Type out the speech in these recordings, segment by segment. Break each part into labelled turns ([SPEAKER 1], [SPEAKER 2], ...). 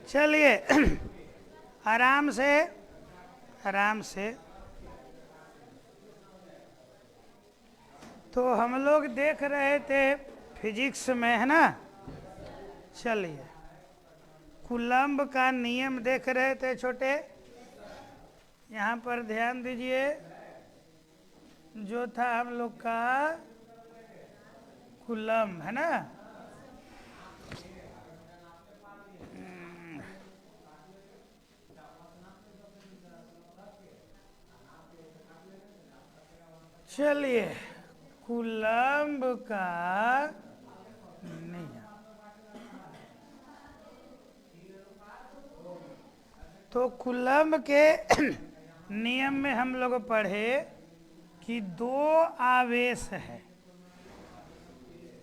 [SPEAKER 1] चलिए आराम से आराम से। तो हम लोग देख रहे थे फिजिक्स में, है ना। चलिए कूलम्ब का नियम देख रहे थे छोटे। यहाँ पर ध्यान दीजिए, जो था हम लोग का कूलम्ब, है ना। चलिए कूलम्ब का नियम। तो कूलम्ब के नियम में हम लोग पढ़े कि दो आवेश है,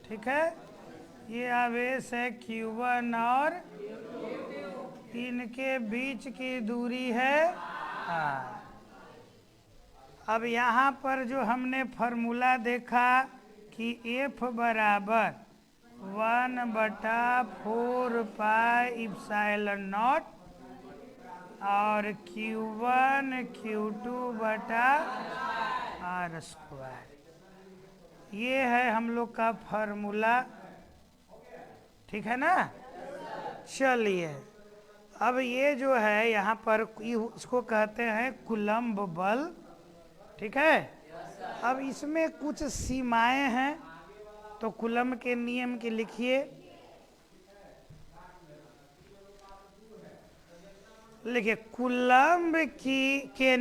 [SPEAKER 1] ठीक है। ये आवेश है Q1 और इनके बीच की दूरी है R। अब यहाँ पर जो हमने फॉर्मूला देखा कि F बराबर 1/4πε0 और Q1 Q2/R², ये है हम लोग का फॉर्मूला, ठीक है ना। चलिए अब ये जो है यहाँ पर इसको कहते हैं कूलम्ब बल, ठीक है। अब इसमें कुछ सीमाएं हैं, तो कूलम्ब के नियम की लिखिए। लिखिए कूलम्ब के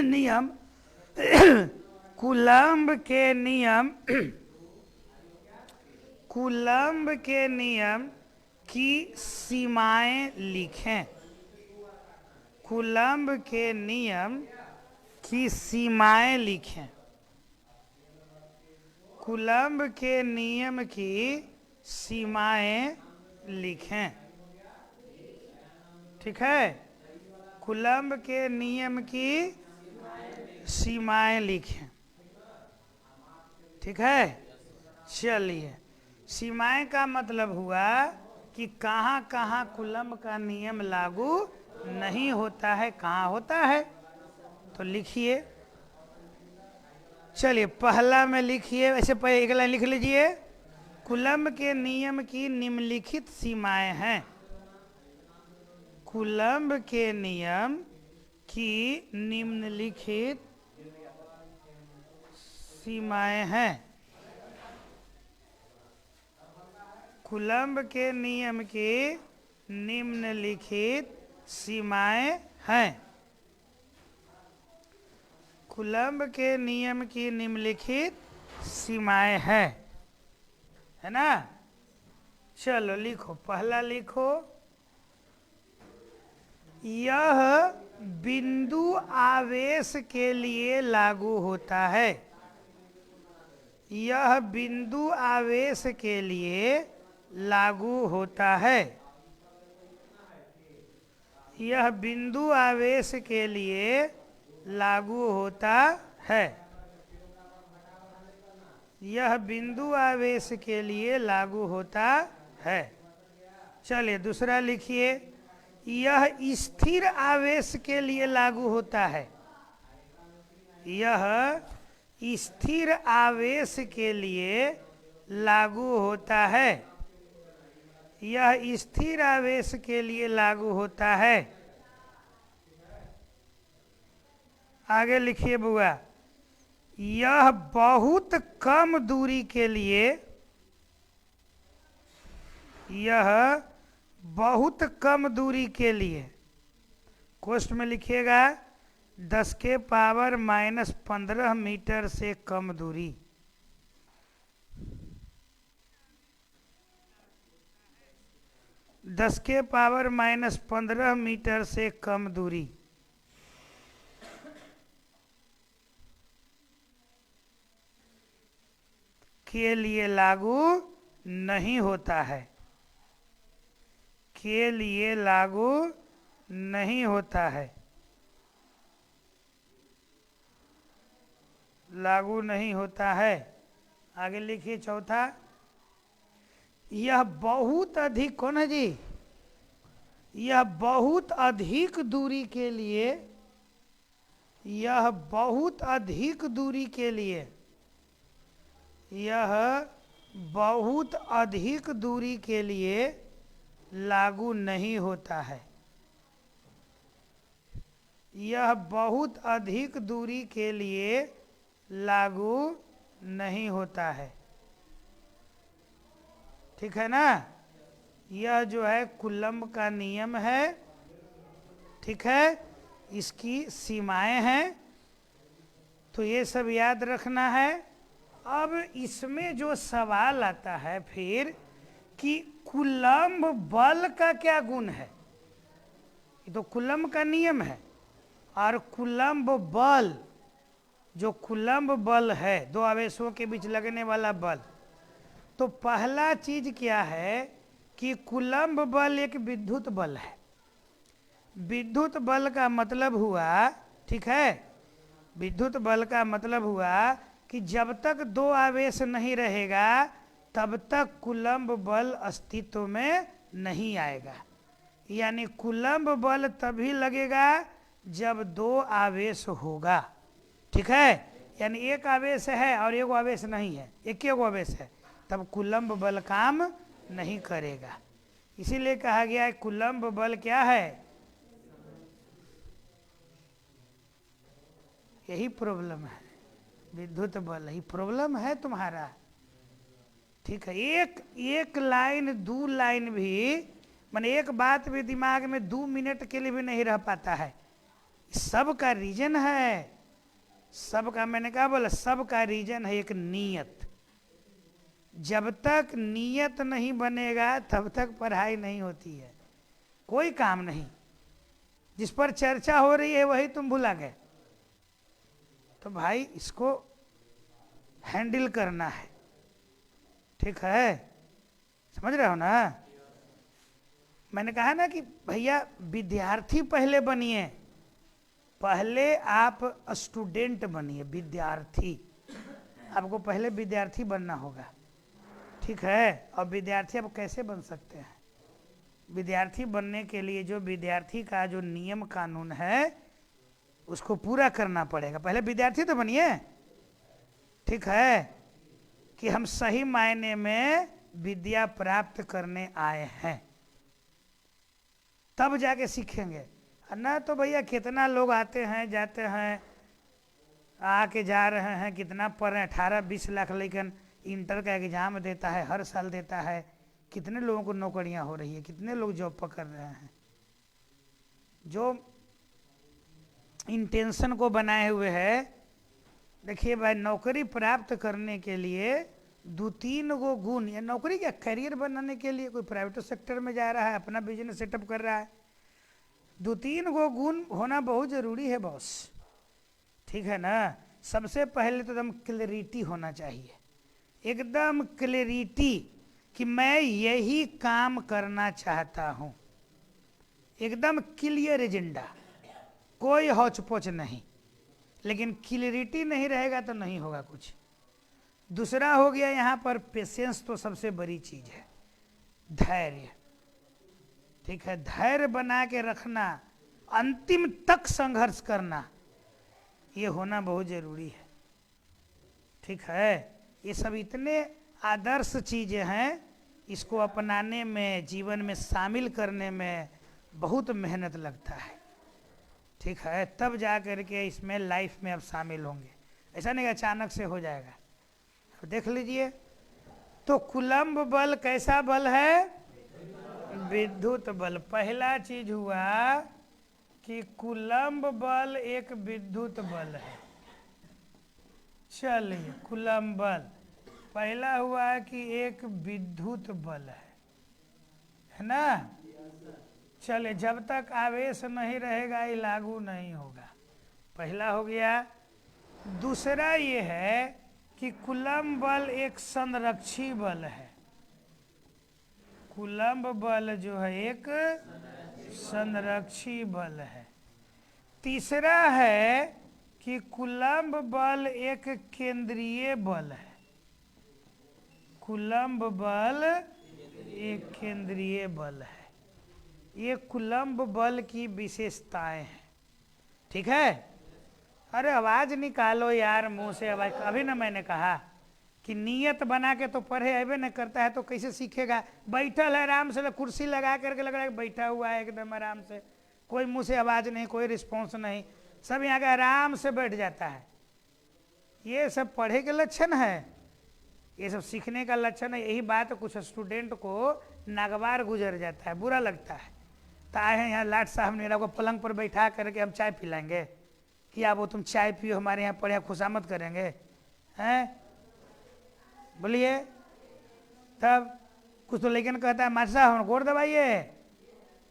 [SPEAKER 1] नियम कूलम्ब के नियम कूलम्ब के नियम की सीमाएं लिखें। कूलम्ब के नियम की सीमाएं लिखें। कूलम्ब के नियम की सीमाएं लिखें, ठीक है। कूलम्ब के नियम की सीमाएं लिखें, ठीक है। चलिए सीमाएं का मतलब हुआ कि कहाँ कहाँ कूलम्ब का नियम लागू नहीं होता है, कहाँ होता है। तो लिखिए, चलिए पहला में लिखिए, वैसे पहले एक लाइन लिख लीजिए। कूलम्ब के नियम की निम्नलिखित सीमाएं हैं। कूलम्ब के नियम की निम्नलिखित सीमाएं हैं। कूलम्ब के नियम की निम्नलिखित सीमाएं हैं। कूलम्ब के नियम की निम्नलिखित सीमाएं हैं, है ना। चलो लिखो, पहला लिखो, यह बिंदु आवेश के लिए लागू होता है। यह बिंदु आवेश के लिए लागू होता है। यह बिंदु आवेश के लिए लागू होता है। यह बिंदु आवेश के लिए लागू होता है। चलिए दूसरा लिखिए, यह स्थिर आवेश के लिए लागू होता है। यह स्थिर आवेश के लिए लागू होता है। यह स्थिर आवेश के लिए लागू होता है। आगे लिखिए बुआ, यह बहुत कम दूरी के लिए, यह बहुत कम दूरी के लिए, कोष्ठ में लिखिएगा 10⁻⁻15 मीटर से कम दूरी। (10⁻15 मीटर से कम दूरी के लिए लागू नहीं होता है। के लिए लागू नहीं होता है। लागू नहीं होता है। आगे लिखिए चौथा, यह बहुत अधिक, कौन है जी, यह बहुत अधिक दूरी के लिए, यह बहुत अधिक दूरी के लिए, यह बहुत अधिक दूरी के लिए लागू नहीं होता है। यह बहुत अधिक दूरी के लिए लागू नहीं होता है। ठीक है ना? यह जो है कूलम्ब का नियम है। ठीक है, इसकी सीमाएं हैं, तो ये सब याद रखना है। अब इसमें जो सवाल आता है फिर कि कूलम्ब बल का क्या गुण है। ये तो कूलम्ब का नियम है, और कूलम्ब बल, जो कूलम्ब बल है, दो आवेशों के बीच लगने वाला बल, तो पहला चीज क्या है कि कूलम्ब बल एक विद्युत बल है। विद्युत बल का मतलब हुआ, ठीक है, विद्युत बल का मतलब हुआ कि जब तक दो आवेश नहीं रहेगा तब तक कूलम्ब बल अस्तित्व में नहीं आएगा। यानी कूलम्ब बल तभी लगेगा जब दो आवेश होगा। ठीक है, यानी एक आवेश है और एक आवेश नहीं है, एक आवेश है, तब कूलम्ब बल काम नहीं करेगा। इसीलिए कहा गया है कूलम्ब बल क्या है। यही प्रॉब्लम है, विद्युत बल ही प्रॉब्लम है तुम्हारा। ठीक है, एक लाइन दो लाइन भी, माने एक बात भी दिमाग में 2 मिनट के लिए भी नहीं रह पाता है। सब का रीजन है, सबका, मैंने क्या बोला, सबका रीजन है एक नीयत। जब तक नीयत नहीं बनेगा तब तक पढ़ाई नहीं होती है, कोई काम नहीं। जिस पर चर्चा हो रही है वही तुम भुला गए। तो भाई इसको हैंडल करना है। ठीक है, समझ रहे हो ना? मैंने कहा ना कि भैया विद्यार्थी पहले बनिए, पहले आप स्टूडेंट बनिए, विद्यार्थी। आपको पहले विद्यार्थी बनना होगा। ठीक है, और विद्यार्थी अब कैसे बन सकते हैं? विद्यार्थी बनने के लिए जो विद्यार्थी का जो नियम कानून है उसको पूरा करना पड़ेगा। पहले विद्यार्थी तो बनिए। ठीक है, कि हम सही मायने में विद्या प्राप्त करने आए हैं, तब जाके सीखेंगे। ना तो भैया कितना लोग आते हैं जाते हैं, आके जा रहे हैं, कितना पढ़ रहे हैं, 18-20 लाख लेकिन इंटर का एग्जाम देता है, हर साल देता है। कितने लोगों को नौकरियां हो रही है, कितने लोग जॉब पकड़ रहे हैं। जो इंटेंशन को बनाए हुए है, देखिए भाई, नौकरी प्राप्त करने के लिए 2-3 गो गुण, या नौकरी क्या, करियर बनाने के लिए कोई प्राइवेट सेक्टर में जा रहा है, अपना बिजनेस सेटअप कर रहा है, 2-3 गो गुण होना बहुत जरूरी है बॉस। ठीक है ना? सबसे पहले तो एकदम क्लैरिटी होना चाहिए, एकदम क्लैरिटी कि मैं यही काम करना चाहता हूं, एकदम क्लियर एजेंडा, कोई हौच पौच नहीं। लेकिन क्लैरिटी नहीं रहेगा तो नहीं होगा कुछ। दूसरा हो गया यहाँ पर पेशेंस, तो सबसे बड़ी चीज है, धैर्य। ठीक है, धैर्य बना के रखना, अंतिम तक संघर्ष करना, ये होना बहुत जरूरी है। ठीक है, ये सब इतने आदर्श चीजें हैं, इसको अपनाने में, जीवन में शामिल करने में बहुत मेहनत लगता है। ठीक है, तब जा करके इसमें लाइफ में अब शामिल होंगे। ऐसा नहीं अचानक से हो जाएगा। अब देख लीजिए, तो कूलम्ब बल कैसा बल है? विद्युत बल। पहला चीज हुआ कि कूलम्ब बल एक विद्युत बल है। चलिए, कूलम्ब बल पहला हुआ कि एक विद्युत बल है ना? चले, जब तक आवेश नहीं रहेगा ये लागू नहीं होगा, पहला हो गया। दूसरा ये है कि कूलम्ब बल एक संरक्षी बल है। कूलम्ब बल जो है एक संरक्षी बल है। तीसरा है कि कूलम्ब बल एक केंद्रीय बल है। कूलम्ब बल एक केंद्रीय बल है। ये कुलम्ब बल की विशेषताएं हैं। ठीक है। अरे आवाज निकालो यार मुंह से आवाज। अभी ना मैंने कहा कि नियत बना के तो पढ़े अबे न करता है तो कैसे सीखेगा। बैठल है आराम से, कुर्सी लगा करके लग रहा है बैठा हुआ है एकदम आराम से, कोई मुंह से आवाज नहीं, कोई रिस्पॉन्स नहीं, सब यहाँ के आराम से बैठ जाता है। ये सब पढ़े के लक्षण है, ये सब सीखने का लक्षण है। यही बात कुछ स्टूडेंट को नागवार गुजर जाता है, बुरा लगता है। तो आए हैं यहाँ लाट साहब ने को पलंग पर बैठा करके हम चाय पिलाएंगे कि आप वो तुम चाय पियो हमारे यहाँ पढ़े, खुशामद करेंगे हैं? बोलिए। तब कुछ तो लेकिन कहता है मास्टर साहब हम गोड़ दबाइए,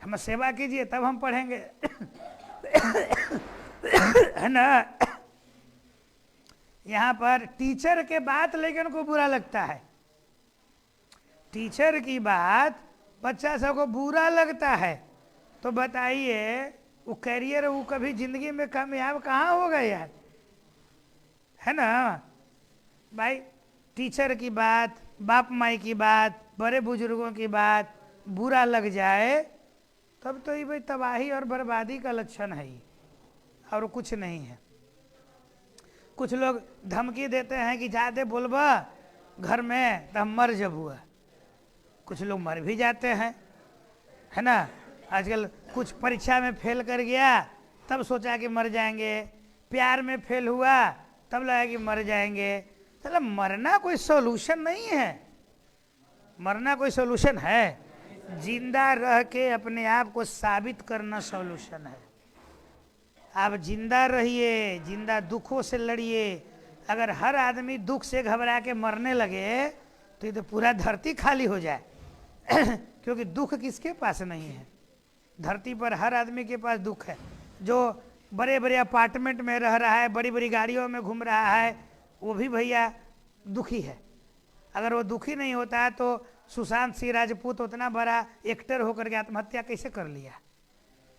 [SPEAKER 1] हम सेवा कीजिए तब हम पढ़ेंगे है ना। यहाँ पर टीचर के बात लेकिन को बुरा लगता है, टीचर की बात बच्चा सब को बुरा लगता है। तो बताइए वो कैरियर वो कभी जिंदगी में कामयाब कहाँ होगा यार, है ना भाई। टीचर की बात, बाप माई की बात, बड़े बुजुर्गों की बात बुरा लग जाए तब तो ये भाई तबाही और बर्बादी का लक्षण है ही, और कुछ नहीं है। कुछ लोग धमकी देते हैं कि ज़्यादा बोलबा घर में तो हम मर जब हुआ। कुछ लोग मर भी जाते हैं, है ना। आजकल कुछ परीक्षा में फेल कर गया तब सोचा कि मर जाएंगे, प्यार में फेल हुआ तब लगा कि मर जाएंगे। चलो मरना कोई सोल्यूशन नहीं है, मरना कोई सोल्यूशन है, जिंदा रह के अपने आप को साबित करना सोल्यूशन है। आप जिंदा रहिए, जिंदा दुखों से लड़िए। अगर हर आदमी दुख से घबरा के मरने लगे तो ये तो पूरा धरती खाली हो जाए क्योंकि दुख किसके पास नहीं है, धरती पर हर आदमी के पास दुख है। जो बड़े बड़े अपार्टमेंट में रह रहा है, बड़ी बड़ी गाड़ियों में घूम रहा है, वो भी भैया दुखी है। अगर वो दुखी नहीं होता तो सुशांत सिंह राजपूत उतना बड़ा एक्टर होकर के आत्महत्या कैसे कर लिया।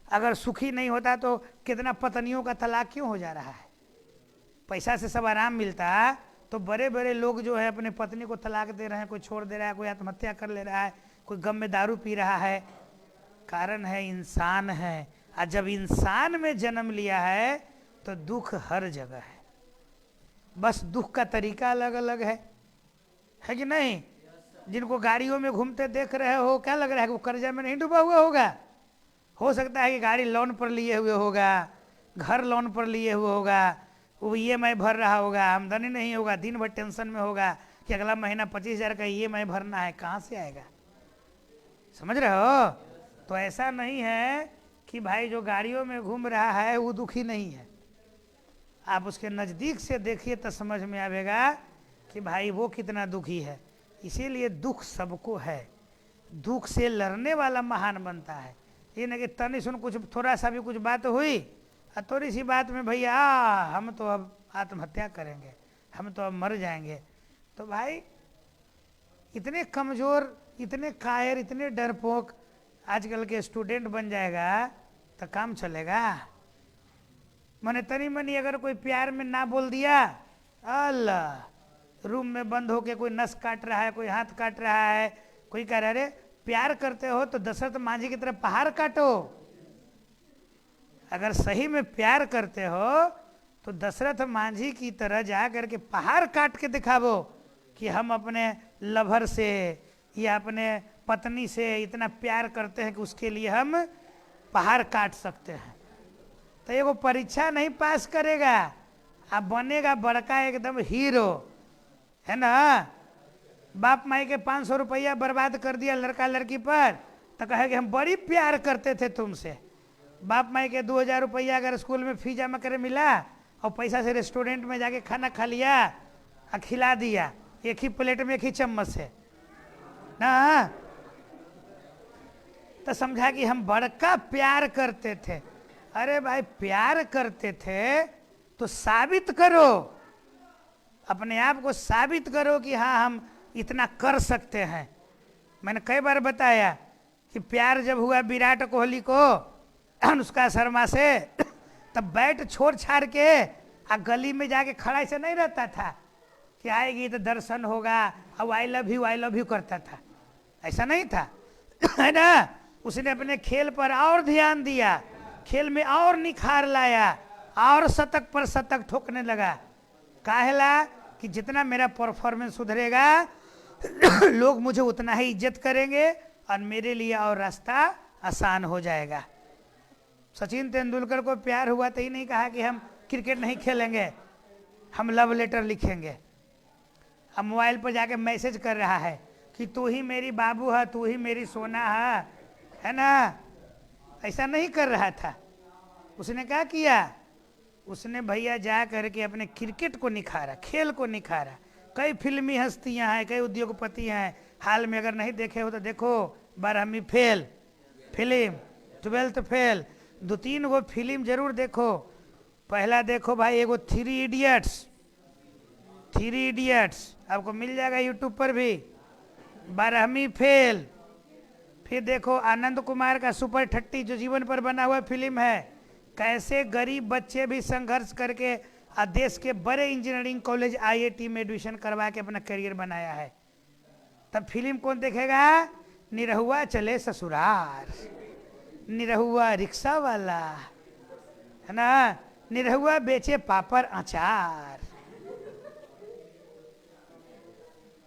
[SPEAKER 1] अगर सुखी नहीं होता तो कितना पत्नियों का तलाक क्यों हो जा रहा है। पैसा से सब आराम मिलता तो बड़े बड़े लोग जो है अपने पत्नी को तलाक दे रहे हैं, कोई छोड़ दे रहा है, कोई आत्महत्या कर ले रहा है, कोई गम में दारू पी रहा है। कारण है इंसान है, और जब इंसान में जन्म लिया है तो दुख हर जगह है, बस दुख का तरीका अलग अलग है कि नहीं। जिनको गाड़ियों में घूमते देख रहे हो क्या लग रहा है कि वो कर्जा में नहीं डूबा हुआ होगा। हो सकता है कि गाड़ी लोन पर लिए हुए होगा, घर लोन पर लिए हुए होगा, वो EMI भर रहा होगा, आमदनी नहीं होगा, दिन भर टेंशन में होगा कि अगला महीना 25,000 का EMI भरना है, कहाँ से आएगा। समझ रहे हो। तो ऐसा नहीं है कि भाई जो गाड़ियों में घूम रहा है वो दुखी नहीं है। आप उसके नज़दीक से देखिए तो समझ में आएगा कि भाई वो कितना दुखी है। इसीलिए दुख सबको है, दुख से लड़ने वाला महान बनता है। ये नहीं कि तनी सुन कुछ थोड़ा सा भी कुछ बात हुई और थोड़ी सी बात में भैया हम तो अब आत्महत्या करेंगे, हम तो अब मर जाएंगे। तो भाई इतने कमज़ोर, इतने कायर, इतने डरपोक आजकल के स्टूडेंट बन जाएगा तो काम चलेगा। मैंने तनी मनी अगर कोई प्यार में ना बोल दिया, अल्लाह रूम में बंद होके कोई नस काट रहा है, कोई हाथ काट रहा है, कोई कह रहा है अरे प्यार करते हो तो दशरथ मांझी की तरह पहाड़ काटो। अगर सही में प्यार करते हो तो दशरथ मांझी की तरह जा करके पहाड़ काट के दिखावो कि हम अपने लवर से या अपने पत्नी से इतना प्यार करते हैं कि उसके लिए हम पहाड़ काट सकते हैं। तो ये वो परीक्षा नहीं पास करेगा, आप बनेगा बड़का एकदम हीरो, है ना। बाप माई के 500 रुपया बर्बाद कर दिया लड़का लड़की पर तो कहेगा हम बड़ी प्यार करते थे तुमसे। बाप माई के 2000 रुपया अगर स्कूल में फी जमा करे मिला और पैसा से रेस्टोरेंट में जाके खाना खा लिया और खिला दिया, एक ही प्लेट में एक ही चम्मच से ना, तो समझा कि हम बड़का प्यार करते थे। अरे भाई प्यार करते थे तो साबित करो, अपने आप को साबित करो कि हाँ हम इतना कर सकते हैं। मैंने कई बार बताया कि प्यार जब हुआ विराट कोहली को अनुष्का शर्मा से तब बैट छोड़ छाड़ के आ गली में जाके खड़ा ऐसे नहीं रहता था कि आएगी तो दर्शन होगा, अब आई लव यू करता था, ऐसा नहीं था है ना। उसने अपने खेल पर और ध्यान दिया, खेल में और निखार लाया, और शतक पर शतक ठोकने लगा। काहेला कि जितना मेरा परफॉर्मेंस सुधरेगा लोग मुझे उतना ही इज्जत करेंगे और मेरे लिए और रास्ता आसान हो जाएगा। सचिन तेंदुलकर को प्यार हुआ तो ही नहीं कहा कि हम क्रिकेट नहीं खेलेंगे, हम लव लेटर लिखेंगे। अब मोबाइल पर जाके मैसेज कर रहा है कि तू ही मेरी बाबू है, तू ही मेरी सोना है ना। ऐसा नहीं कर रहा था। उसने क्या किया? उसने भैया जा करके अपने क्रिकेट को निखारा, खेल को निखारा। कई फिल्मी हस्तियां हैं, कई उद्योगपति हैं। हाल में अगर नहीं देखे हो तो देखो, 12वीं फेल फिल्म, 12th फेल, 2-3 गो फिल्म जरूर देखो। पहला देखो भाई एगो 3 इडियट्स आपको मिल जाएगा यूट्यूब पर भी, 12वीं फेल। फिर देखो आनंद कुमार का सुपर 30 जो जीवन पर बना हुआ फिल्म है, कैसे गरीब बच्चे भी संघर्ष करके देश के बड़े इंजीनियरिंग कॉलेज IIT में एडमिशन करवा के अपना करियर बनाया है। तब फिल्म कौन देखेगा? निरहुआ चले ससुराल, निरहुआ रिक्शा वाला, है ना, निरहुआ बेचे पापड़ अचार।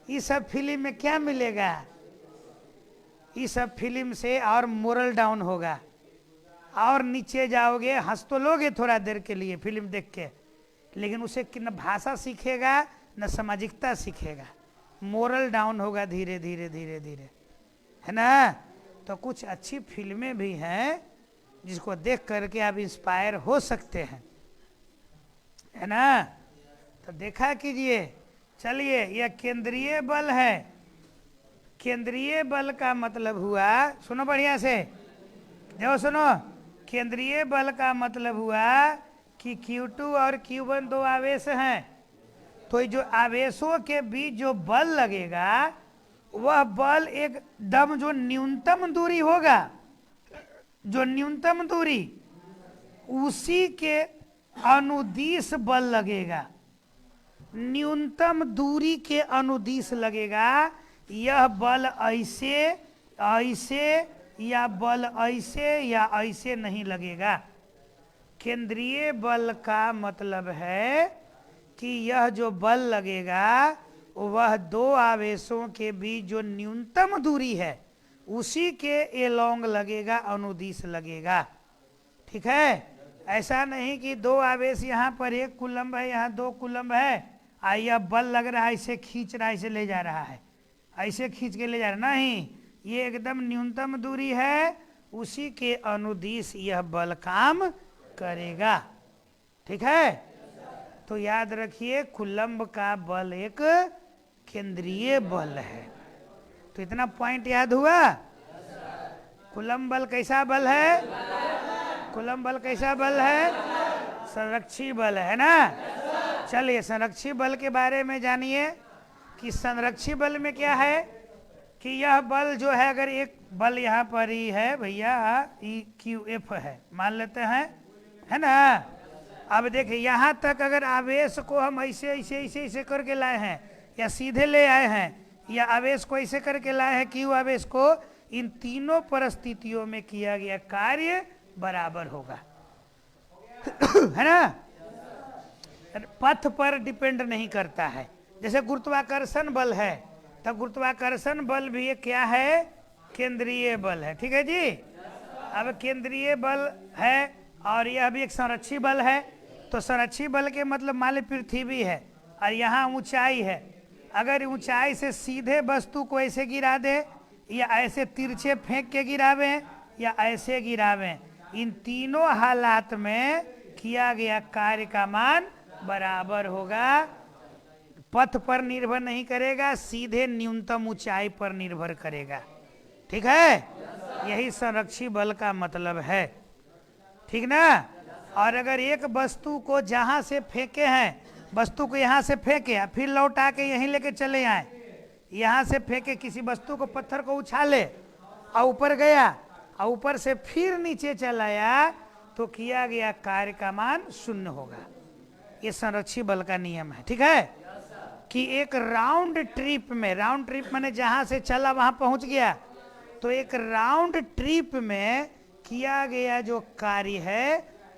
[SPEAKER 1] इस सब फिल्म में क्या मिलेगा? इस सब फिल्म से और मोरल डाउन होगा, और नीचे जाओगे। हंस तो लोगे थोड़ा देर के लिए फिल्म देख के, लेकिन उसे न भाषा सीखेगा न सामाजिकता सीखेगा, मोरल डाउन होगा धीरे धीरे धीरे धीरे, है ना। तो कुछ अच्छी फिल्में भी हैं जिसको देख करके आप इंस्पायर हो सकते हैं, है ना। तो देखा कीजिए। चलिए, यह केंद्रीय बल है। केंद्रीय बल का मतलब हुआ, सुनो बढ़िया से, देखो सुनो, केंद्रीय बल का मतलब हुआ कि Q2 और Q1 दो आवेश हैं। तो जो आवेशों के बीच जो बल लगेगा, वह बल एकदम जो न्यूनतम दूरी होगा, जो न्यूनतम दूरी, उसी के अनुदिश बल लगेगा। न्यूनतम दूरी के अनुदिश लगेगा। यह बल ऐसे ऐसे या बल ऐसे या ऐसे नहीं लगेगा। केंद्रीय बल का मतलब है कि यह जो बल लगेगा वह दो आवेशों के बीच जो न्यूनतम दूरी है उसी के एलोंग लगेगा, अनुदिश लगेगा। ठीक है। ऐसा नहीं कि दो आवेश यहाँ पर 1 कूलम्ब है, यहाँ 2 कूलम्ब है, यह बल लग रहा है, इसे खींच रहा है, इसे ले जा रहा है, ऐसे खींच के ले जा रहा, नहीं, ये एकदम न्यूनतम दूरी है, उसी के अनुदिश यह बल काम करेगा। ठीक है। तो याद रखिए, कूलम्ब का बल एक केंद्रीय बल है। तो इतना पॉइंट याद हुआ। कूलम्ब बल कैसा बल है? कूलम्ब बल कैसा बल है? संरक्षी बल है ना। चलिए, संरक्षी बल के बारे में जानिए कि संरक्षी बल में क्या है कि यह बल जो है, अगर एक बल यहाँ पर ही है भैया, EQF है मान लेते हैं, है ना। अब देखिए, यहाँ तक अगर आवेश को हम ऐसे ऐसे ऐसे ऐसे करके लाए हैं, या सीधे ले आए हैं, या आवेश को ऐसे करके लाए हैं, Q आवेश को, इन तीनों परिस्थितियों में किया गया कार्य बराबर होगा। है ना। पथ पर डिपेंड नहीं करता है। जैसे गुरुत्वाकर्षण बल है, तब गुरुत्वाकर्षण बल भी ये क्या है? केंद्रीय बल है। ठीक है जी। अब केंद्रीय बल है और यह भी एक संरक्षी बल है। तो संरक्षी बल के मतलब मान ली पृथ्वी है और यहाँ ऊंचाई है। अगर ऊंचाई से सीधे वस्तु को ऐसे गिरा दे, या ऐसे तिरछे फेंक के गिरावें, या ऐसे गिरावें, इन तीनों हालात में किया गया कार्य का मान बराबर होगा। पथ पर निर्भर नहीं करेगा, सीधे न्यूनतम ऊंचाई पर निर्भर करेगा। ठीक है। यही संरक्षी बल का मतलब है। ठीक ना। और अगर एक वस्तु को जहां से फेंके हैं, वस्तु को यहाँ से फेंके, फिर लौटा के यहीं लेके चले आए, यहाँ से फेंके किसी वस्तु को, पत्थर को उछाले और ऊपर गया, और ऊपर से फिर नीचे चला आया, तो किया गया कार्य का मान 0 होगा। ये संरक्षी बल का नियम है। ठीक है। कि एक राउंड ट्रिप में, राउंड ट्रिप माने जहां से चला वहां पहुंच गया, तो एक राउंड ट्रिप में किया गया जो कार्य है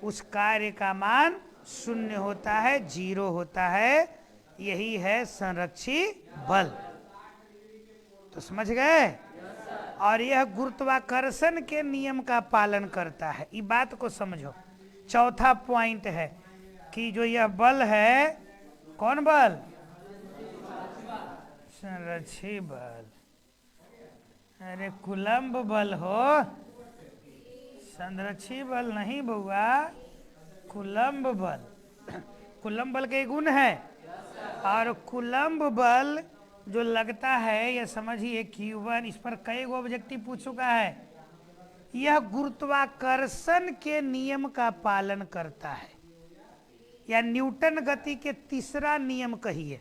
[SPEAKER 1] उस कार्य का मान 0 होता है, 0 होता है। यही है संरक्षी बल। तो समझ गए? और यह गुरुत्वाकर्षण के नियम का पालन करता है। ये बात को समझो। चौथा पॉइंट है कि जो यह बल है, कौन बल? संरक्षी बल। अरे कूलम्ब बल हो, संरक्षी बल नहीं बउआ, कूलम्ब बल। कूलम्ब बल के गुण है। और कूलम्ब बल जो लगता है, यह समझिए Q1, इस पर कई गो ऑब्जेक्टिव पूछ चुका है। यह गुरुत्वाकर्षण के नियम का पालन करता है, या न्यूटन गति के तीसरा नियम कहिए।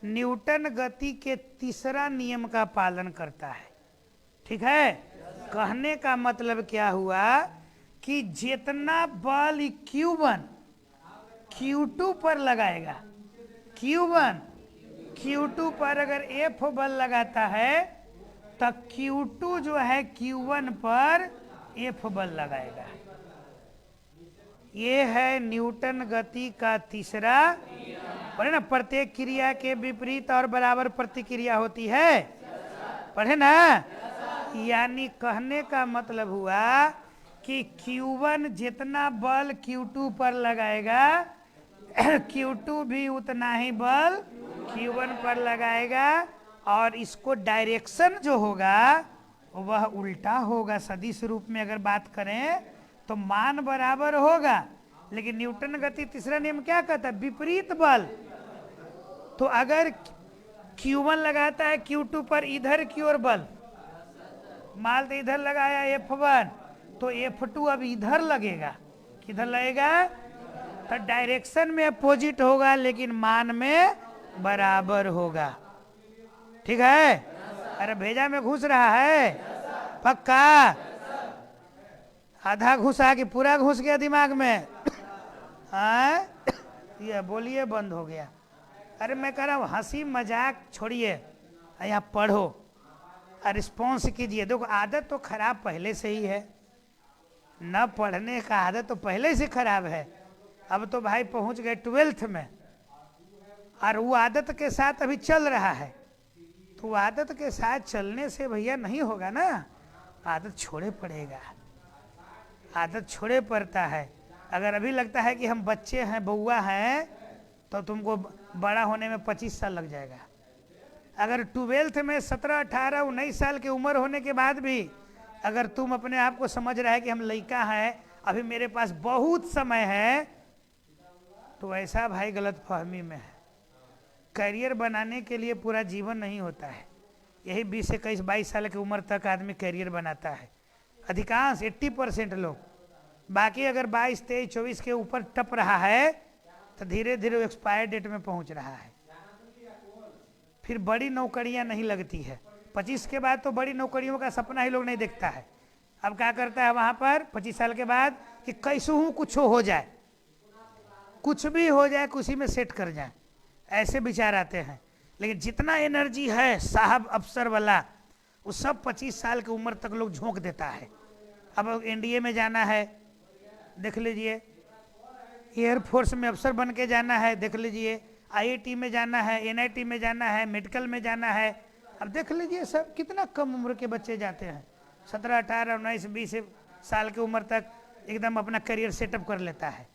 [SPEAKER 1] न्यूटन गति के तीसरा नियम का पालन करता है। ठीक है? कहने का मतलब क्या हुआ कि जितना बल Q1 Q2 पर लगाएगा, Q1 Q2 पर अगर F बल लगाता है तो Q2 जो है Q1 पर F बल लगाएगा। ये है न्यूटन गति का तीसरा। पढ़े ना, प्रत्येक क्रिया के विपरीत और बराबर प्रतिक्रिया होती है। पढ़े ना? यानी कहने का मतलब हुआ कि Q1 जितना बल Q2 पर लगाएगा, Q2 भी उतना ही बल Q1 पर लगाएगा, और इसको डायरेक्शन जो होगा वह उल्टा होगा। सदिश रूप में अगर बात करें तो मान बराबर होगा, लेकिन न्यूटन गति तीसरा नियम क्या कहता है? विपरीत बल। तो अगर Q1 लगाता है Q2 पर इधर की ओर बल, मान तो इधर लगाया F1, तो F2 अब इधर लगेगा। किधर लगेगा? तो डायरेक्शन में अपोजिट होगा, लेकिन मान में बराबर होगा। ठीक है? अरे भेजा में घुस रहा है? पक्का? आधा घुसा कि पूरा घुस गया दिमाग में? ये बोलिए बंद हो गया। अरे मैं कह रहा हूँ हंसी मजाक छोड़िए, यहाँ पढ़ो और रिस्पॉन्स कीजिए। देखो आदत तो खराब पहले से ही है, न पढ़ने का आदत तो पहले से खराब है। अब तो भाई पहुंच गए 12th में, और वो आदत के साथ अभी चल रहा है। तो आदत के साथ चलने से भैया नहीं होगा ना, आदत छोड़े पड़ेगा, आदत छोड़े पड़ता है। अगर अभी लगता है कि हम बच्चे हैं, बउआ हैं, तो तुमको बड़ा होने में 25 साल लग जाएगा। अगर 12th में 17, 18, 19 साल की उम्र होने के बाद भी अगर तुम अपने आप को समझ रहा है कि हम लड़का हैं, अभी मेरे पास बहुत समय है, तो ऐसा भाई गलत फहमी में है। करियर बनाने के लिए पूरा जीवन नहीं होता है। यही 20, 21, 22 साल की उम्र तक आदमी करियर बनाता है, अधिकांश 80% लोग। बाकी अगर 22, 23, 24 के ऊपर टप रहा है तो धीरे धीरे वो एक्सपायर डेट में पहुंच रहा है। फिर बड़ी नौकरियां नहीं लगती है। 25 के बाद तो बड़ी नौकरियों का सपना ही लोग नहीं देखता है। अब क्या करता है वहां पर 25 साल के बाद कि कैसे हूँ कुछ हो जाए, कुछ भी हो जाए, कुछ में सेट कर जाए, ऐसे विचार आते हैं। लेकिन जितना एनर्जी है साहब अफसर वाला, वो सब 25 साल की उम्र तक लोग झोंक देता है। अब एनडीए में जाना है, देख लीजिए, एयरफोर्स में अफसर बन के जाना है, देख लीजिए, आईआईटी में जाना है, एनआईटी में जाना है, मेडिकल में जाना है। अब देख लीजिए सब कितना कम उम्र के बच्चे जाते हैं, 17, 18, 19, 20 साल की उम्र तक एकदम अपना करियर सेटअप कर लेता है।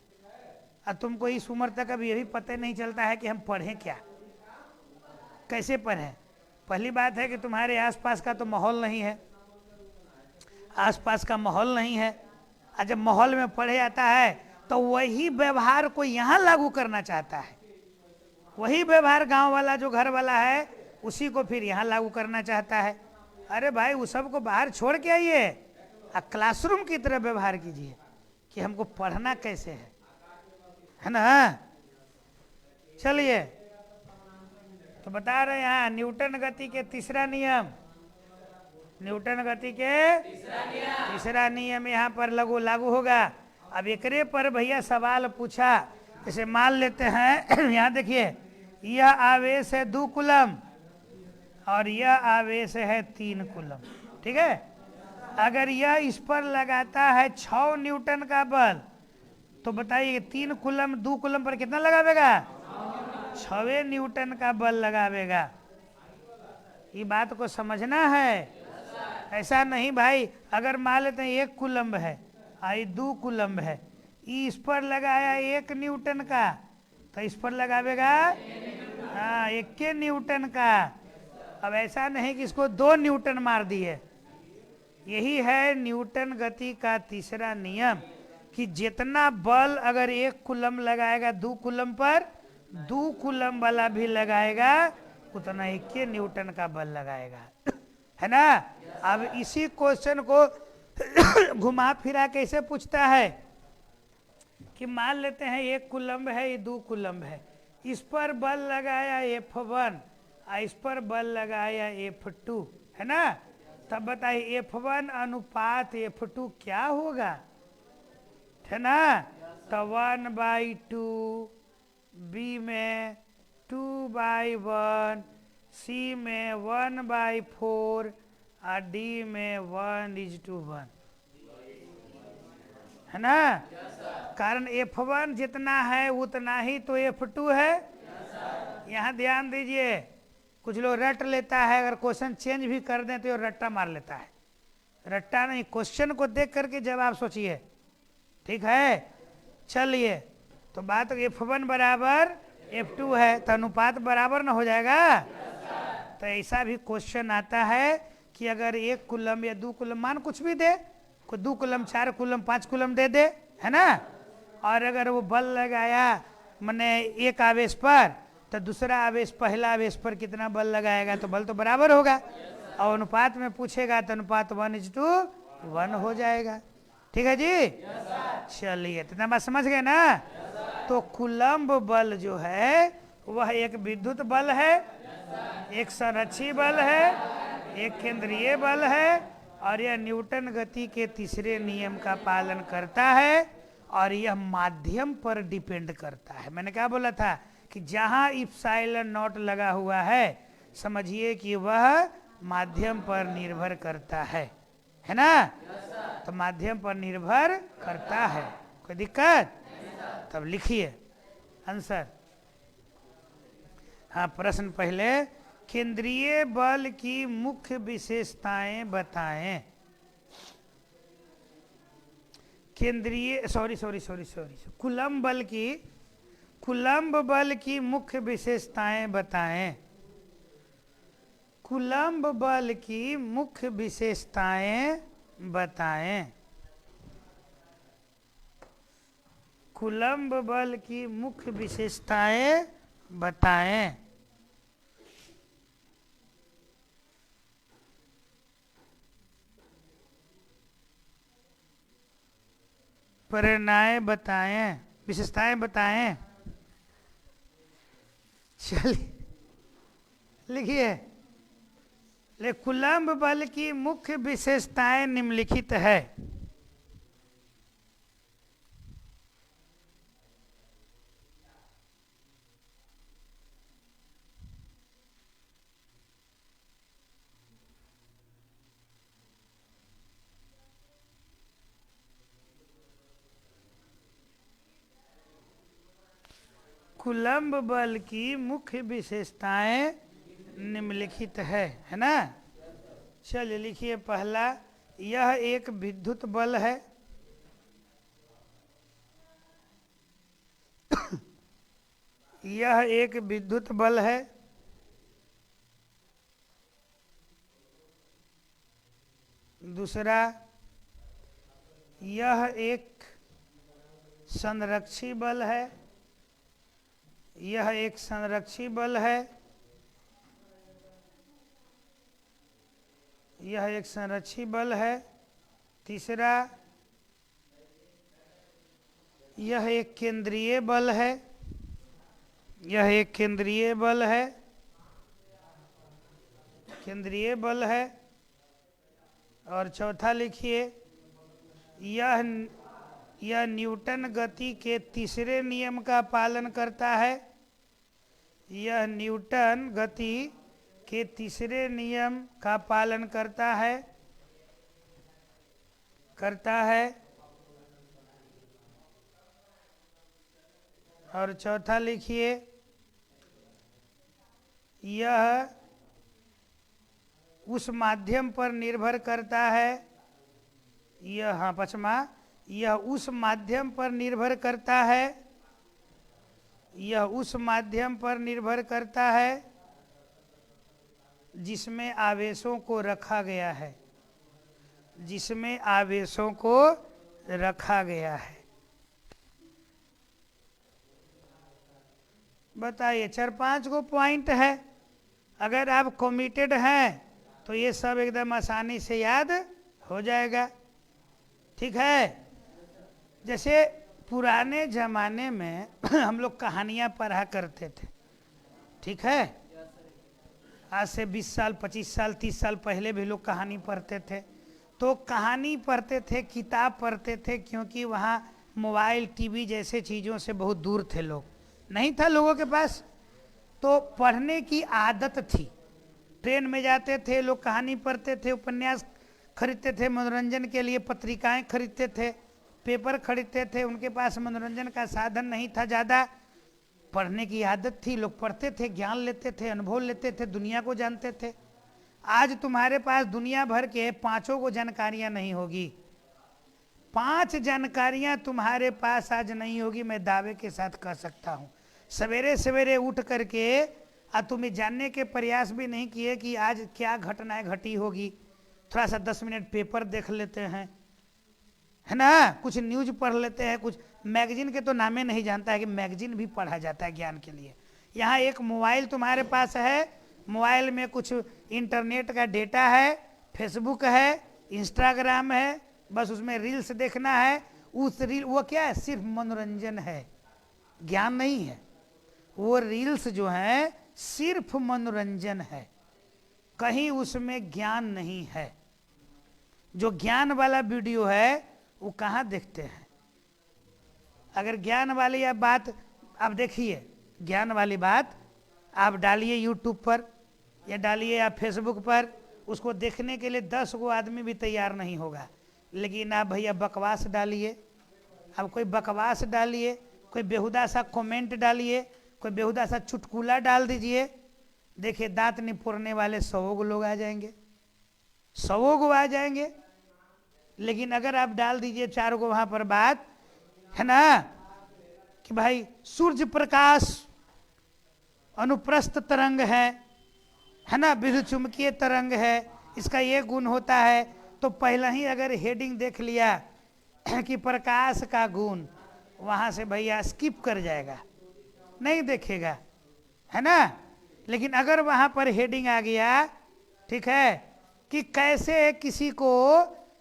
[SPEAKER 1] और तुमको इस उम्र तक अब ये भी पता नहीं चलता है कि हम पढ़ें क्या, कैसे पढ़ें। पहली बात है कि तुम्हारे आसपास का तो माहौल नहीं है, आसपास का माहौल नहीं है। और जब माहौल में पढ़े जाता है तो वही व्यवहार को यहाँ लागू करना चाहता है, वही व्यवहार गांव वाला जो घर वाला है उसी को फिर यहाँ लागू करना चाहता है। अरे भाई उस सबको बाहर छोड़ के आइए और क्लासरूम की तरह व्यवहार कीजिए कि हमको पढ़ना कैसे है ना। चलिए, तो बता रहे हैं यहाँ न्यूटन गति के तीसरा नियम, न्यूटन गति के तीसरा नियम यहाँ पर लागू होगा। अब एकरे पर भैया सवाल पूछा, जैसे मान लेते हैं यहाँ देखिए, यह आवेश है 2 कूलम और यह आवेश है 3 कूलम। ठीक है। अगर यह इस पर लगाता है 6 न्यूटन का बल, तो बताइए 3 कूलम 2 कूलम पर कितना लगावेगा? 6 न्यूटन का बल लगावेगा। ये बात को समझना है। ऐसा नहीं भाई, अगर मान लेते हैं 1 कूलम्ब है, आई 2 कूलम्ब है, इस पर लगाया 1 न्यूटन का, तो इस पर लगावेगा हाँ 1 न्यूटन का। अब ऐसा नहीं कि इसको 2 न्यूटन मार दिए। यही है न्यूटन गति का तीसरा नियम कि जितना बल अगर 1 कूलम लगाएगा 2 कूलम पर, 2 कूलम वाला भी लगाएगा उतना 1 न्यूटन का बल लगाएगा, है ना। अब इसी क्वेश्चन को घुमा फिरा कैसे पूछता है कि मान लेते हैं 1 कूलम्ब है, ये 2 कूलम्ब है, इस पर बल लगाया F1 और इस पर बल लगाया F2, है ना। तब बताइए F1 अनुपात F2 क्या होगा, है ना। तो 1/2, B में 2/1, C में 1/4 और D में 1:1, है ना। कारण F1 जितना है उतना ही तो F2 है। यहाँ ध्यान दीजिए, कुछ लोग रट लेता है, अगर क्वेश्चन चेंज भी कर दें तो ये रट्टा मार लेता है। रट्टा नहीं, क्वेश्चन को देख करके जवाब सोचिए, ठीक है। चलिए, तो बात F1 बराबर F2 है, तो अनुपात बराबर ना हो जाएगा। तो ऐसा भी क्वेश्चन आता है कि अगर 1 कूलम या 2 कूलम, मान कुछ भी दे, कोई 2 कूलम 4 कूलम 5 कूलम दे दे, है ना। और अगर वो बल लगाया मैंने 1 आवेश पर, तो दूसरा आवेश पहला आवेश पर कितना बल लगाएगा, तो बल तो बराबर होगा। और अनुपात में पूछेगा तो अनुपात 1:1 हो जाएगा। ठीक है जी। चलिए, इतना बात समझ गए ना। तो कूलम्ब बल जो है वह एक विद्युत बल है, एक संरक्षी बल है, एक केंद्रीय बल है, और यह न्यूटन गति के तीसरे नियम का पालन करता है, और यह माध्यम पर डिपेंड करता है। मैंने क्या बोला था कि जहां इप्सिलॉन नॉट लगा हुआ है समझिए कि वह माध्यम पर निर्भर करता है ना। तो माध्यम पर निर्भर करता है, कोई दिक्कत? तब लिखिए आंसर। हाँ, प्रश्न पहले, केंद्रीय बल की मुख्य विशेषताएं बताएं। केंद्रीय कूलम्ब बल की मुख्य विशेषताएं बताएं। कूलम्ब बल की मुख्य विशेषताएं बताएं। कूलम्ब बल की मुख्य विशेषताएं बताएं। प्रेरणाएं बताएं, विशेषताएं बताएं। चलिए लिखिए, कूलम्ब बल की मुख्य विशेषताएं निम्नलिखित है। कूलम्ब बल की मुख्य विशेषताएं निम्नलिखित है ना। चलिए लिखिए, पहला, यह एक विद्युत बल है। यह एक विद्युत बल है। दूसरा, यह एक संरक्षी बल है। यह एक संरक्षी बल है। यह एक संरक्षी बल है। तीसरा, यह एक केंद्रीय बल है। यह एक केंद्रीय बल है। केंद्रीय बल है। और चौथा लिखिए, यह न्यूटन गति के तीसरे नियम का पालन करता है। यह न्यूटन गति के तीसरे नियम का पालन करता है। करता है। और चौथा लिखिए, यह उस माध्यम पर निर्भर करता है। यह, हाँ, पचमा, यह उस माध्यम पर निर्भर करता है। यह उस माध्यम पर निर्भर करता है जिसमें आवेशों को रखा गया है। जिसमें आवेशों को रखा गया है। बताइए, 4-5 गो पॉइंट है। अगर आप कमिटेड हैं तो ये सब एकदम आसानी से याद हो जाएगा। ठीक है। जैसे पुराने ज़माने में हम लोग कहानियाँ पढ़ा करते थे। ठीक है। आज से 20 साल, 25 साल, 30 साल पहले भी लोग कहानी पढ़ते थे। तो कहानी पढ़ते थे, किताब पढ़ते थे, क्योंकि वहाँ मोबाइल, टीवी जैसे चीज़ों से बहुत दूर थे लोग, नहीं था लोगों के पास। तो पढ़ने की आदत थी। ट्रेन में जाते थे लोग, कहानी पढ़ते थे, उपन्यास खरीदते थे, मनोरंजन के लिए पत्रिकाएं खरीदते थे, पेपर खरीदते थे। उनके पास मनोरंजन का साधन नहीं था ज़्यादा, पढ़ने की आदत थी, लोग पढ़ते थे, ज्ञान लेते थे, अनुभव लेते थे, दुनिया को जानते थे। आज तुम्हारे पास दुनिया भर के 5 को जानकारियां नहीं होगी। 5 जानकारियां तुम्हारे पास आज नहीं होगी, मैं दावे के साथ कह सकता हूँ। सवेरे सवेरे उठ करके तुम्हें जानने के प्रयास भी नहीं किए कि आज क्या घटनाएं घटी होगी। थोड़ा सा 10 मिनट पेपर देख लेते हैं, है ना, कुछ न्यूज पढ़ लेते हैं, कुछ मैगजीन के तो नामे नहीं जानता है कि मैगजीन भी पढ़ा जाता है ज्ञान के लिए। यहाँ एक मोबाइल तुम्हारे पास है, मोबाइल में कुछ इंटरनेट का डेटा है, फेसबुक है, इंस्टाग्राम है, बस उसमें रील्स देखना है। उस रील, वो क्या है, सिर्फ मनोरंजन है, ज्ञान नहीं है। वो रील्स जो है सिर्फ मनोरंजन है, कहीं उसमें ज्ञान नहीं है। जो ज्ञान वाला वीडियो है वो कहाँ देखते हैं? अगर ज्ञान वाली आप बात आप देखिए, ज्ञान वाली बात आप डालिए यूट्यूब पर या डालिए आप फेसबुक पर, उसको देखने के लिए 10 गो आदमी भी तैयार नहीं होगा। लेकिन आप भैया बकवास डालिए, आप कोई बकवास डालिए, कोई बेहुदा सा कमेंट डालिए, कोई बेहुदा सा चुटकुला डाल दीजिए, देखिए दांत निपुरने वाले 100 लोग आ जाएंगे, 100 आ जाएंगे। लेकिन अगर आप डाल दीजिए 4 गो वहां पर बात, है ना, कि भाई सूर्य प्रकाश अनुप्रस्थ तरंग है ना, विद्युत चुंबकीय तरंग है, इसका ये गुण होता है, तो पहले ही अगर हेडिंग देख लिया कि प्रकाश का गुण, वहां से भैया स्किप कर जाएगा, नहीं देखेगा, है ना। लेकिन अगर वहां पर हेडिंग आ गया, ठीक है, कि कैसे किसी को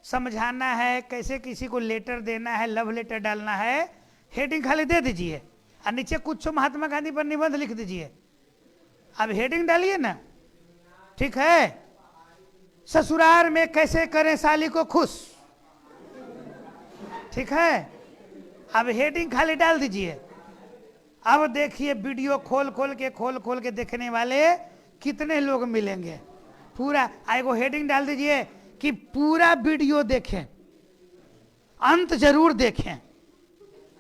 [SPEAKER 1] समझाना है, कैसे किसी को लेटर देना है, लव लेटर डालना है, हेडिंग खाली दे दीजिए और नीचे कुछ महात्मा गांधी पर निबंध लिख दीजिए। अब हेडिंग डालिए ना, ठीक है, ससुराल में कैसे करें साली को खुश, ठीक है। अब हेडिंग खाली डाल दीजिए। अब देखिए वीडियो खोल खोल के देखने वाले कितने लोग मिलेंगे। पूरा एगो हेडिंग डाल दीजिए कि पूरा वीडियो देखें, अंत जरूर देखें,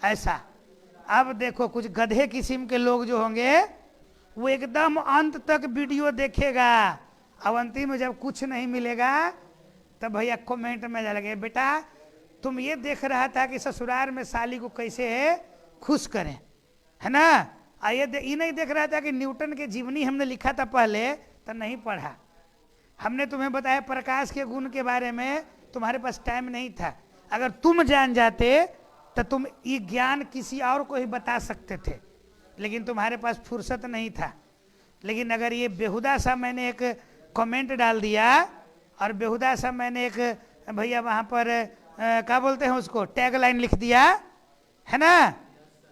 [SPEAKER 1] ऐसा। अब देखो कुछ गधे किस्म के लोग जो होंगे वो एकदम अंत तक वीडियो देखेगा, अब अंतिम में जब कुछ नहीं मिलेगा तब भैया कमेंट में लगे, बेटा तुम ये देख रहा था कि ससुराल में साली को कैसे खुश करें, है ना, ये नहीं देख रहा था कि न्यूटन के जीवनी हमने लिखा था पहले, तो नहीं पढ़ा। हमने तुम्हें बताया प्रकाश के गुण के बारे में, तुम्हारे पास टाइम नहीं था। अगर तुम जान जाते तो तुम ये ज्ञान किसी और को ही बता सकते थे, लेकिन तुम्हारे पास फुर्सत नहीं था। लेकिन अगर ये बेहुदा सा मैंने एक कमेंट डाल दिया और बेहुदा सा मैंने एक भैया वहाँ पर क्या बोलते हैं उसको, टैग लाइन लिख दिया, है ना,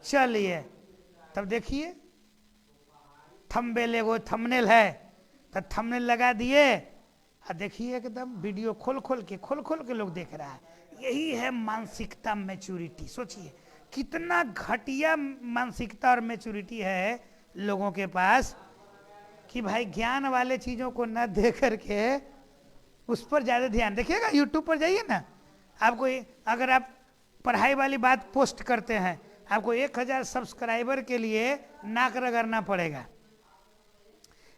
[SPEAKER 1] चलिए तब देखिए थंबनेल, एगो थंबनेल है तो थंबनेल लगा दिए और देखिए एकदम वीडियो खोल खोल के लोग देख रहा है। यही है मानसिकता, मैच्योरिटी। सोचिए कितना घटिया मानसिकता और मैच्योरिटी है लोगों के पास कि भाई ज्ञान वाले चीज़ों को न देख करके उस पर ज़्यादा ध्यान। देखिएगा यूट्यूब पर जाइए ना, आपको अगर आप पढ़ाई वाली बात पोस्ट करते हैं, आपको 1000 सब्सक्राइबर के लिए नाक रगड़ना पड़ेगा।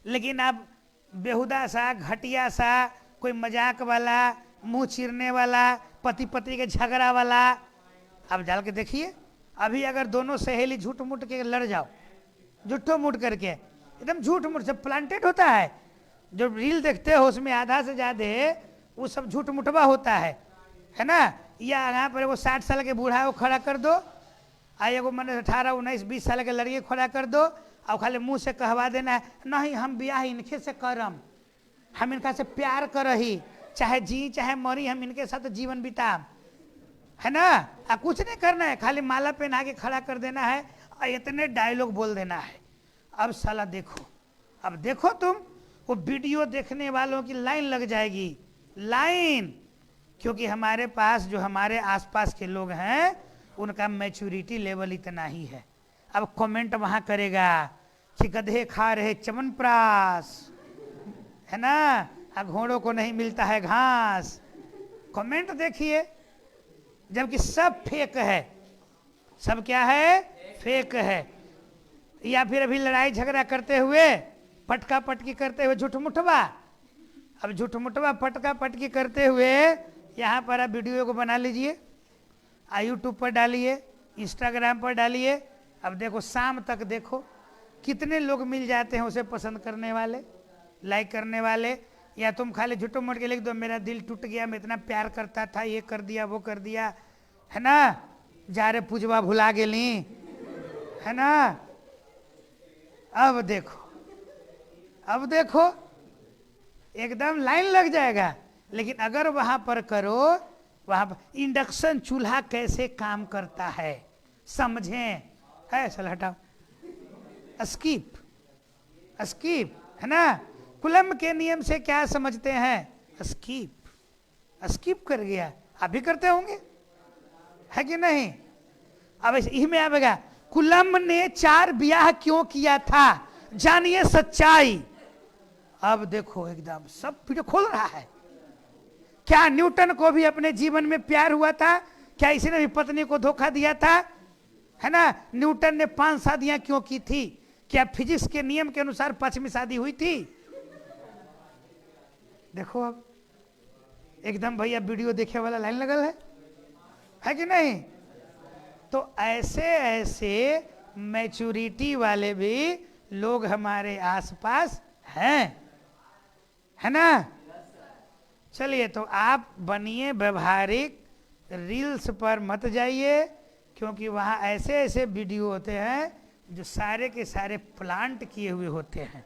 [SPEAKER 1] लेकिन आप बेहुदा सा, घटिया सा, कोई मजाक वाला, मुंह चीरने वाला, पति पत्नी के झगड़ा वाला, आप डाल के देखिए। अभी अगर दोनों सहेली झूठ मूठ के लड़ जाओ, झूठो मूठ करके, एकदम झूठ मूठ, सब प्लांटेड होता है। जो रील देखते हो उसमें आधा से ज्यादा वो सब झूठ मुठवा होता है ना। या यहाँ पर वो 60 साल के बूढ़ा को खड़ा कर दो, आ एगो मैंने 18, 19, 20 साल के लड़के खड़ा कर दो, और खाली मुंह से कहवा देना है नहीं हम ब्याह इनके से करम, हम इनका से प्यार करही, चाहे जी चाहे मरी हम इनके साथ जीवन बिताम, है ना। आ कुछ नहीं करना है, खाली माला पहना के खड़ा कर देना है और इतने डायलॉग बोल देना है। अब साला देखो, अब देखो तुम, वो वीडियो देखने वालों की लाइन लग जाएगी, लाइन। क्योंकि हमारे पास जो हमारे आसपास के लोग हैं उनका मैच्योरिटी लेवल इतना ही है। अब कमेंट वहां करेगा कि गधे खा रहे च्यवनप्राश, है ना, घोड़ों को नहीं मिलता है घास। कमेंट देखिए, जबकि सब फेक है, सब क्या है, फेक है। या फिर अभी लड़ाई झगड़ा करते हुए, पटका पटकी करते हुए झूठ मुठवा, अब झूठ मुठवा पटका पटकी करते हुए यहाँ पर आप वीडियो को बना लीजिए, यूट्यूब पर डालिए, इंस्टाग्राम पर डालिए। अब देखो शाम तक देखो कितने लोग मिल जाते हैं उसे पसंद करने वाले, लाइक करने वाले। या तुम खाली झूठो मूठ के लिख दो मेरा दिल टूट गया, मैं इतना प्यार करता था, ये कर दिया वो कर दिया, है ना, जा रे पूजवा भुला गेली, है ना। अब देखो, अब देखो एकदम लाइन लग जाएगा। लेकिन अगर वहां पर करो, वहां पर इंडक्शन चूल्हा कैसे काम करता है समझें, है चल हटाओ, स्किप स्किप, है ना। कुलम्ब के नियम से क्या समझते हैं, स्किप, स्किप कर गया। आप भी करते होंगे, है कि नहीं। अब इसमें आएगा कुलम्ब ने 4 ब्याह क्यों किया था, जानिए सच्चाई। अब देखो एकदम सब वीडियो खोल रहा है। क्या न्यूटन को भी अपने जीवन में प्यार हुआ था, क्या इसी ने भी पत्नी को धोखा दिया था, है ना। न्यूटन ने 5 शादियां क्यों की थी, क्या फिजिक्स के नियम के अनुसार 5वीं शादी हुई थी। देखो अब एकदम भैया वीडियो देखे वाला लाइन लगल है कि नहीं। तो ऐसे ऐसे मैच्योरिटी वाले भी लोग हमारे आसपास हैं, है ना। चलिए तो आप बनिए व्यवहारिक, रील्स पर मत जाइए, क्योंकि वहाँ ऐसे ऐसे वीडियो होते हैं जो सारे के सारे प्लांट किए हुए होते हैं,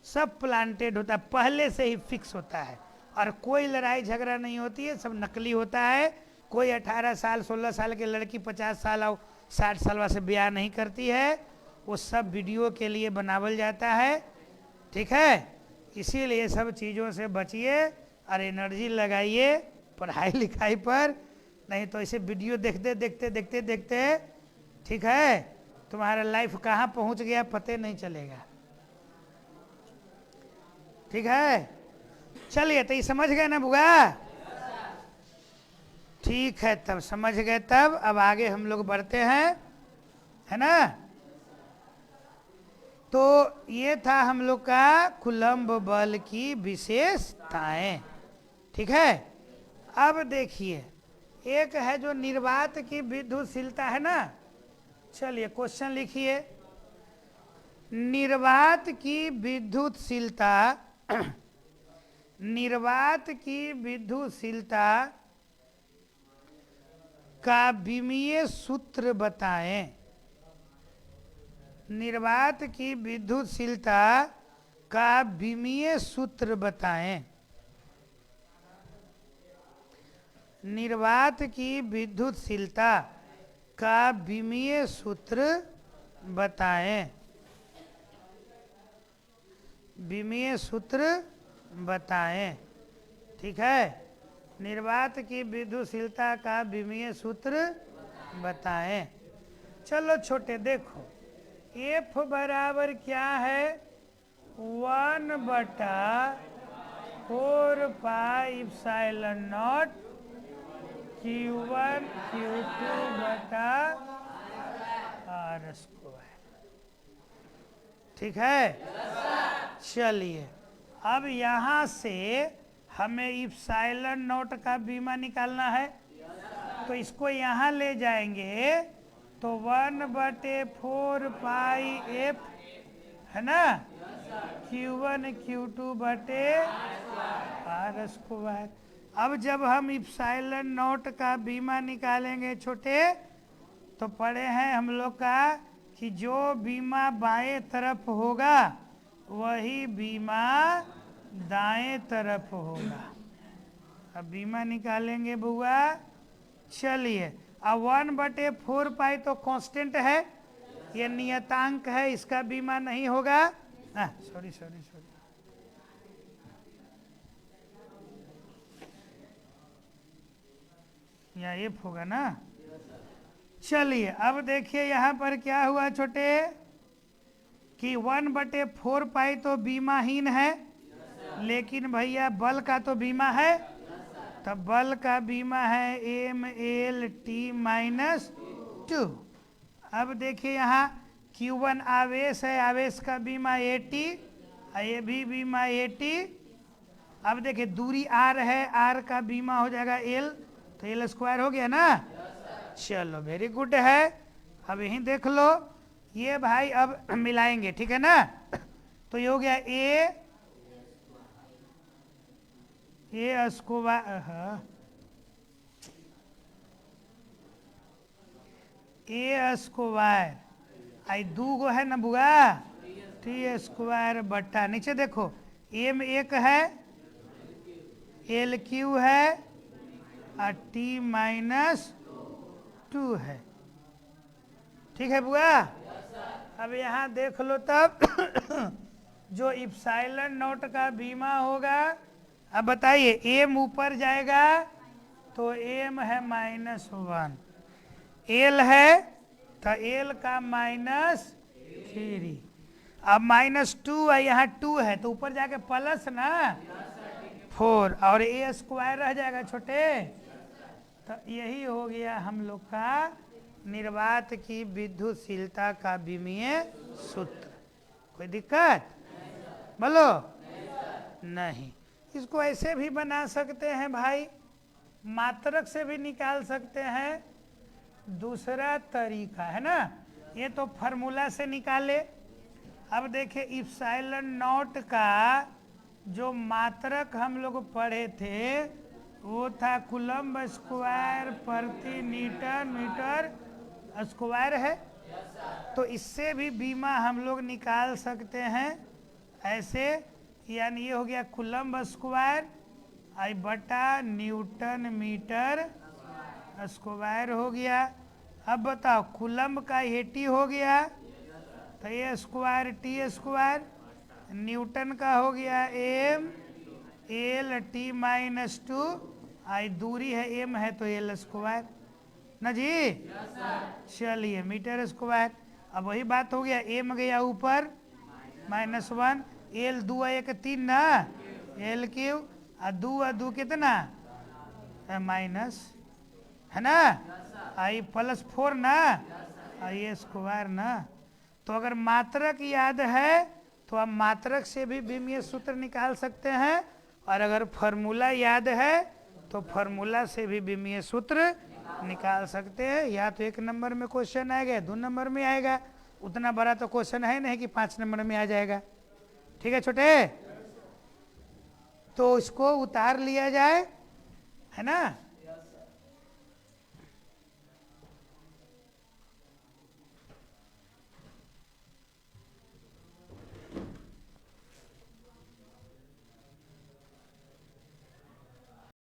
[SPEAKER 1] सब प्लांटेड होता है, पहले से ही फिक्स होता है। और कोई लड़ाई झगड़ा नहीं होती है, सब नकली होता है। कोई 18 साल 16 साल की लड़की 50 साल और 60 साल से ब्याह नहीं करती है, वो सब वीडियो के लिए बनावल जाता है, ठीक है। इसीलिए सब चीज़ों से बचिए और एनर्जी लगाइए पढ़ाई लिखाई पर, नहीं तो ऐसे वीडियो देखते देखते देखते देखते, ठीक है, तुम्हारा लाइफ कहाँ पहुँच गया पते नहीं चलेगा, ठीक है। चलिए तो ये समझ गए ना बुआ, ठीक है, तब समझ गए। तब अब आगे हम लोग बढ़ते हैं, है ना। तो ये था हम लोग का कुलम्ब बल की विशेषताएं, ठीक है। अब देखिए एक है जो निर्वात की विद्युतशीलता है ना। चलिए क्वेश्चन लिखिए, निर्वात की विद्युतशीलता, निर्वात की विद्युतशीलता का विमीय सूत्र बताएं। निर्वात की विद्युतशीलता का विमीय सूत्र बताएं। निर्वात की विद्युतशीलता का विमीय सूत्र बताएं। विमीय सूत्र बताएं, ठीक है। निर्वात की विद्युतशीलता का विमीय सूत्र बताएं। चलो छोटे देखो, एफ बराबर क्या है, 1/4 pi epsilon not Q1 Q2 बटा आर स्क्वायर। ठीक है, चलिए अब यहाँ से हमें इप्सिलॉन नॉट का बीमा निकालना है, तो इसको यहाँ ले जाएंगे तो 1/4 पाई एफ है ना, Q1 Q2 बटे आर स्क्वायर। अब जब हम इप्सिलॉन नॉट का बीमा निकालेंगे छोटे, तो पढ़े हैं हम लोग का कि जो बीमा बाएं तरफ होगा वही बीमा दाएं तरफ होगा। अब बीमा निकालेंगे बुआ, चलिए अब 1/4 पाई तो कांस्टेंट है, ये नियतांक है, इसका बीमा नहीं होगा। सॉरी सॉरी सॉरी, यहाँ एफ होगा ना। चलिए अब देखिए यहाँ पर क्या हुआ छोटे कि 1/4 पाई तो बीमाहीन है, लेकिन भैया बल का तो बीमा है, तब बल का बीमा है mLT-2। अब देखिए यहाँ Q1 आवेश है, आवेश का बीमा 80, ये भी बीमा 80। अब देखिए दूरी R है, R का बीमा हो जाएगा L, तो L स्क्वायर हो गया ना। चलो वेरी गुड है। अब यहीं देख लो ये भाई, अब मिलाएंगे, ठीक है ना। तो ये हो गया ए स्क्वायर, ए स्क्वायर आई 2 गो है ना बुआ, टी स्क्वायर बट्टा नीचे देखो एम 1 है, एल क्यू है और T-2 है। ठीक है बुआ। अब यहाँ देख लो तब जो इप्सिलॉन नॉट का बीमा होगा, अब बताइए एम ऊपर जाएगा तो एम है -1, एल है तो एल का -3, अब -2 है, यहाँ 2 है तो ऊपर जाके प्लस ना 4, और ए स्क्वायर रह जाएगा छोटे। तो यही हो गया हम लोग का निर्वात की विद्युतशीलता का विमीय सूत्र। कोई दिक्कत बोलो? नहीं। इसको ऐसे भी बना सकते हैं भाई, मात्रक से भी निकाल सकते हैं, दूसरा तरीका है ना। ये तो फार्मूला से निकाले। अब देखिए इप्सिलॉन नॉट का जो मात्रक हम लोग पढ़े थे वो था कूलम्ब स्क्वायर प्रति न्यूटन मीटर स्क्वायर है। तो इससे भी बीमा हम लोग निकाल सकते हैं ऐसे, यानी ये हो गया कूलम्ब स्क्वायर आई बटा न्यूटन मीटर स्क्वायर हो गया। अब बताओ कूलम्ब का 80 हो गया तो ये स्क्वायर टी स्क्वायर, न्यूटन का हो गया एम एल T-2, आई दूरी है एम है तो एल स्क्वायर ना जी। चलिए मीटर स्क्वायर, अब वही बात हो गया, एम गया ऊपर -1, एल 2 1 3 ना, एल क्यू और 2 कितना माइनस है ना, आई +4 ना, आई स्क्वायर ना। तो अगर मात्रक याद है तो आप मात्रक से भी विमीय सूत्र निकाल सकते हैं, और अगर फार्मूला याद है तो फार्मूला से भी विमीय सूत्र निकाल सकते हैं। या तो 1 नंबर में क्वेश्चन आएगा, 2 नंबर में आएगा, उतना बड़ा तो क्वेश्चन है नहीं कि 5 नंबर में आ जाएगा। ठीक है छोटे, तो इसको उतार लिया जाए, है ना।